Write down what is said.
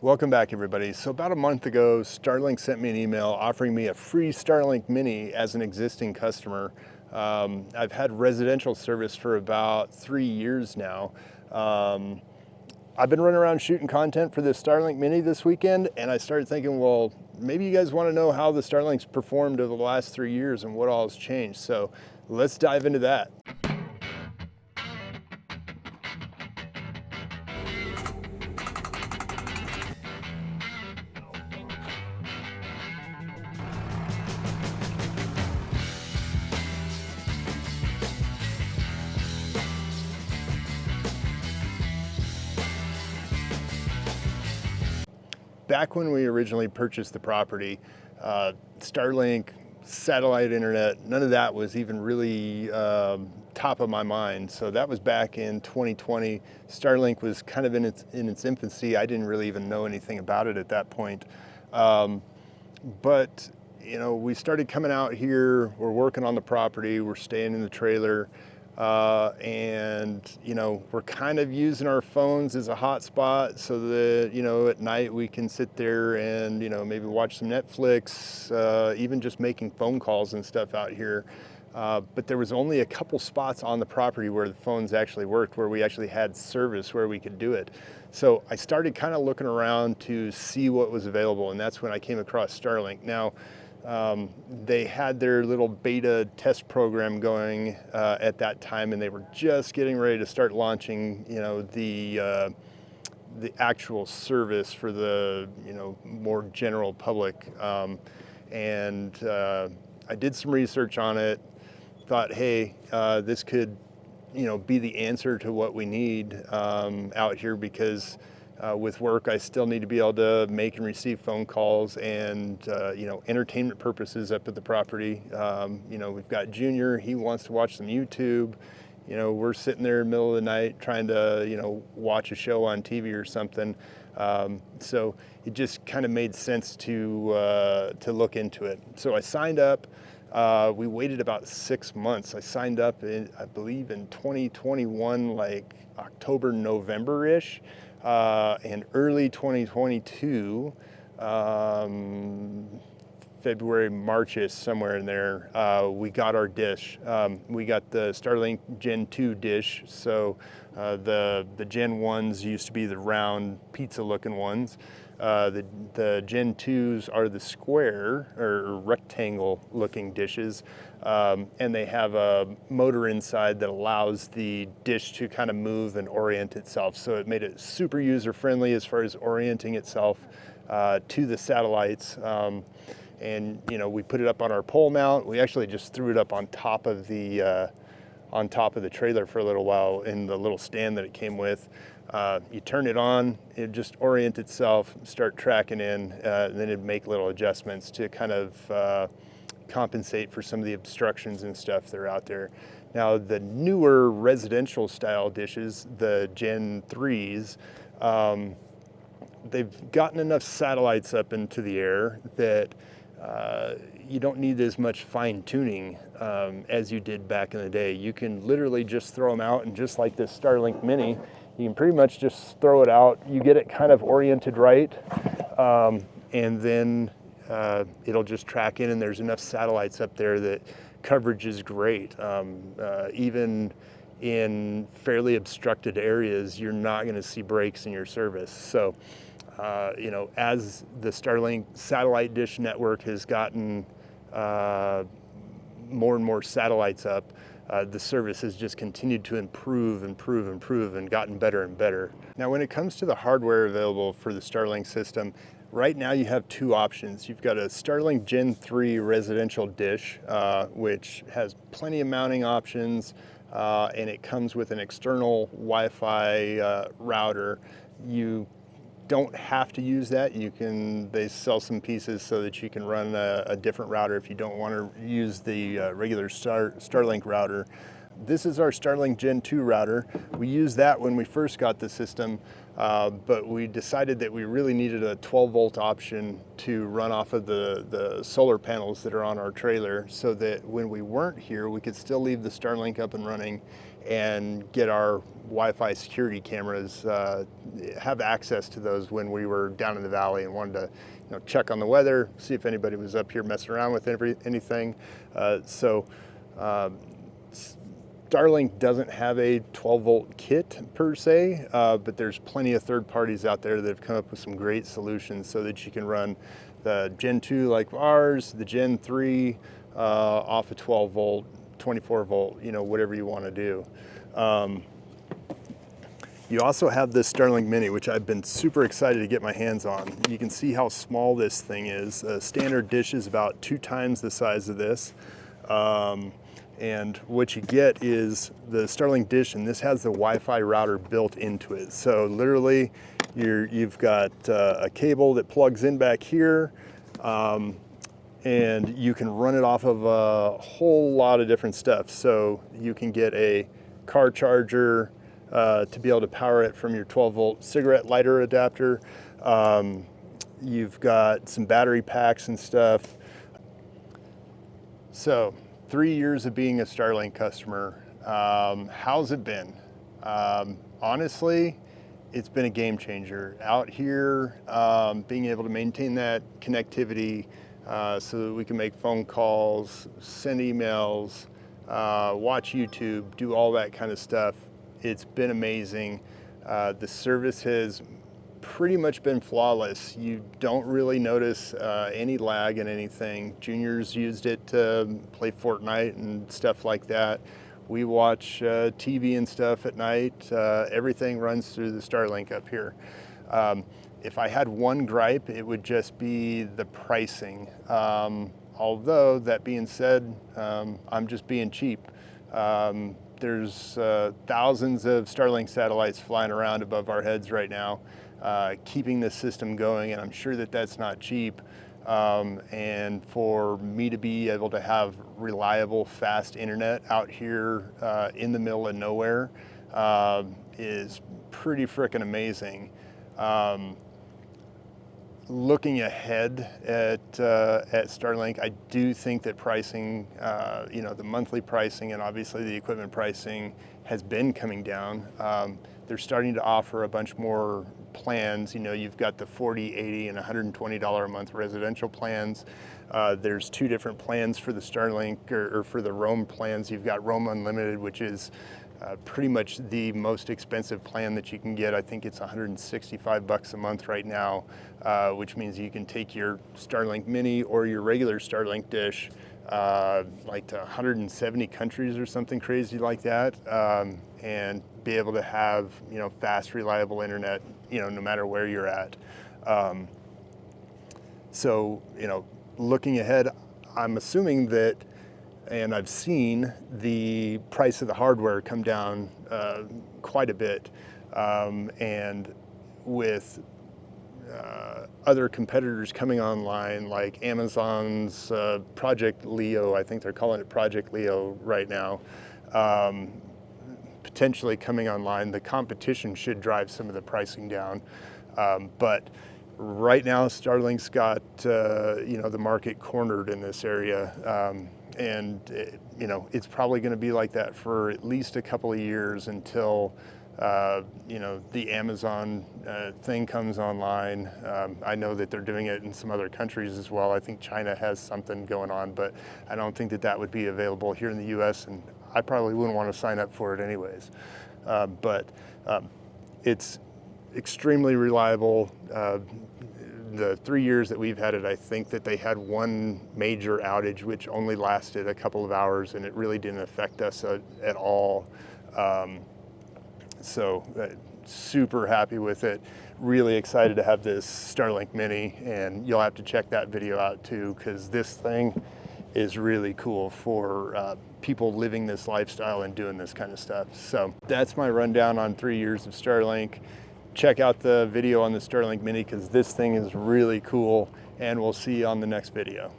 Welcome back, everybody. So about a month ago, Starlink sent me an email offering me a free Starlink Mini as an existing customer. I've had residential service for about 3 years now. I've been running around shooting content for this Starlink Mini this weekend, and I started thinking, well, maybe you guys want to know how the Starlink's performed over the last 3 years and what all has changed. So let's dive into that. Back when we originally purchased the property, Starlink, satellite internet, none of that was even really top of my mind. So that was back in 2020. Starlink was kind of in its infancy. I didn't really even know anything about it at that point. But you know, we started coming out here. We're working on the property. We're staying in the trailer. And you know, we're kind of using our phones as a hotspot so that, you know, at night we can sit there and, you know, maybe watch some Netflix, even just making phone calls and stuff out here. But there was only a couple spots on the property where the phones actually worked, where we actually had service where we could do it. So I started kind of looking around to see what was available, and that's when I came across Starlink. Now, they had their little beta test program going at that time, and they were just getting ready to start launching, you know, the actual service for the, you know, more general public. And I did some research on it. Thought, hey, this could, you know, be the answer to what we need out here, because with work, I still need to be able to make and receive phone calls and, you know, entertainment purposes up at the property. You know, we've got Junior, he wants to watch some YouTube. You know, we're sitting there in the middle of the night trying to, you know, watch a show on TV or something. So it just kind of made sense to look into it. So I signed up. We waited about 6 months. I signed up I believe in 2021, like October, November-ish. And early 2022, February, March-ish, somewhere in there, we got our dish. We got the Starlink Gen 2 dish. So the Gen 1s used to be the round pizza-looking ones. The Gen 2s are the square or rectangle-looking dishes, and they have a motor inside that allows the dish to kind of move and orient itself. So it made it super user-friendly as far as orienting itself to the satellites. And you know, we put it up on our pole mount. We actually just threw it up on top of the trailer for a little while in the little stand that it came with. You turn it on, it just orient itself, start tracking in, and then it'd make little adjustments to kind of compensate for some of the obstructions and stuff that are out there. Now, the newer residential style dishes, the Gen 3s, they've gotten enough satellites up into the air that you don't need as much fine tuning as you did back in the day. You can literally just throw them out, and just like this Starlink Mini, you can pretty much just throw it out. You get it kind of oriented right, and then it'll just track in, and there's enough satellites up there that coverage is great. Even in fairly obstructed areas, you're not going to see breaks in your service. So, you know, as the Starlink satellite dish network has gotten more and more satellites up, the service has just continued to improve and gotten better and better. Now, when it comes to the hardware available for the Starlink system, right now you have two options. You've got a Starlink Gen 3 residential dish, which has plenty of mounting options, and it comes with an external Wi-Fi router. You don't have to use that. They sell some pieces so that you can run a different router if you don't want to use the regular Starlink router. This is our Starlink Gen 2 router. We used that when we first got the system, but we decided that we really needed a 12-volt option to run off of the solar panels that are on our trailer, so that when we weren't here, we could still leave the Starlink up and running and get our Wi-Fi security cameras, have access to those when we were down in the valley and wanted to check on the weather, see if anybody was up here messing around with anything. Starlink doesn't have a 12-volt kit per se, but there's plenty of third parties out there that have come up with some great solutions so that you can run the Gen 2 like ours, the Gen 3 off a 12-volt, 24-volt, whatever you want to do. You also have this Starlink Mini, which I've been super excited to get my hands on. You can see how small this thing is. A standard dish is about 2 times the size of this. And what you get is the Starlink dish, and this has the Wi-Fi router built into it. So literally, you've got a cable that plugs in back here, and you can run it off of a whole lot of different stuff. So you can get a car charger to be able to power it from your 12-volt cigarette lighter adapter. You've got some battery packs and stuff. So 3 years of being a Starlink customer, how's it been? Honestly, it's been a game changer. Out here, being able to maintain that connectivity so that we can make phone calls, send emails, watch YouTube, do all that kind of stuff. It's been amazing. The service has pretty much been flawless. You don't really notice any lag in anything. Juniors used it to play Fortnite and stuff like that. We watch TV and stuff at night. Everything runs through the Starlink up here. If I had one gripe, it would just be the pricing. Although, that being said, I'm just being cheap. There's thousands of Starlink satellites flying around above our heads right now, keeping this system going, and I'm sure that that's not cheap. And for me to be able to have reliable, fast internet out here in the middle of nowhere is pretty frickin' amazing. Looking ahead at Starlink, I do think that pricing, the monthly pricing and obviously the equipment pricing has been coming down. They're starting to offer a bunch more plans. You've got the $40, $80, and $120 a month residential plans. There's 2 different plans for the Starlink or for the Roam plans. You've got Roam Unlimited, which is pretty much the most expensive plan that you can get. I think it's $165 a month right now, which means you can take your Starlink Mini or your regular Starlink dish like to 170 countries or something crazy like that, and be able to have fast, reliable internet no matter where you're at. So looking ahead, I'm assuming that, and I've seen the price of the hardware come down quite a bit, and with other competitors coming online, like Amazon's Project Leo, I think they're calling it Project Leo right now, potentially coming online, the competition should drive some of the pricing down. But right now, Starlink's got the market cornered in this area. And it's probably going to be like that for at least a couple of years until the Amazon thing comes online. I know that they're doing it in some other countries as well. I think China has something going on, but I don't think that would be available here in the US, and I probably wouldn't want to sign up for it anyways. But it's extremely reliable. The 3 years that we've had it, I think that they had one major outage which only lasted a couple of hours, and it really didn't affect us at all. So super happy with it. Really excited to have this Starlink Mini, and you'll have to check that video out too, because this thing is really cool for people living this lifestyle and doing this kind of stuff. So that's my rundown on 3 years of Starlink. Check out the video on the Starlink Mini because this thing is really cool, and we'll see you on the next video.